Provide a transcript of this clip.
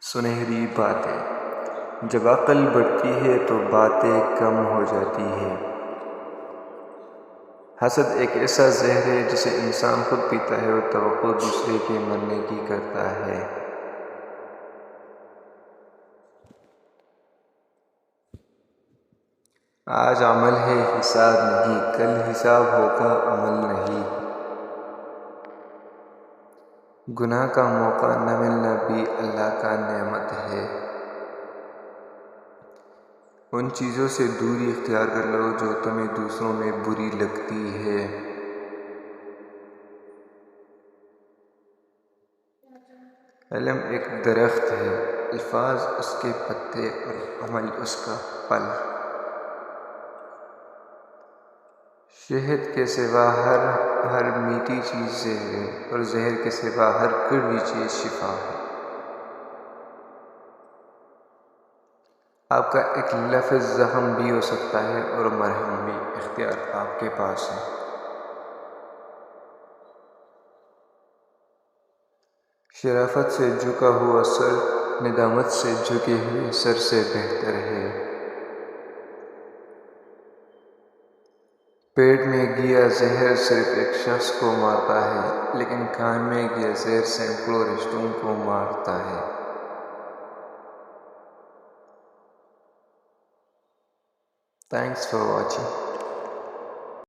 سنہری باتیں۔ جب عقل بڑھتی ہے تو باتیں کم ہو جاتی ہیں۔ حسد ایک ایسا زہر ہے جسے انسان خود پیتا ہے اور توقع دوسرے کے مرنے کی کرتا ہے۔ آج عمل ہے حساب نہیں، کل حساب ہوگا عمل نہیں۔ گناہ کا موقع نہ ملنا بھی اللہ کا نعمت ہے۔ ان چیزوں سے دوری اختیار کر لو جو تمہیں دوسروں میں بری لگتی ہے۔ علم ایک درخت ہے، الفاظ اس کے پتے اور عمل اس کا پھل۔ شہد کے سوا ہر میٹھی چیز زہر ہے، اور زہر کے سوا ہر کڑوی چیز شفا ہے۔ آپ کا ایک لفظ زخم بھی ہو سکتا ہے اور مرہم بھی، اختیار آپ کے پاس ہے۔ شرافت سے جھکا ہوا سر ندامت سے جھکے ہوئے سر سے بہتر ہے۔ پیٹ میں گیا زہر صرف ایک شخص کو مارتا ہے، لیکن کان میں گیا زہر سینکڑوں رشتوں کو مارتا ہے۔ Thanks for watching.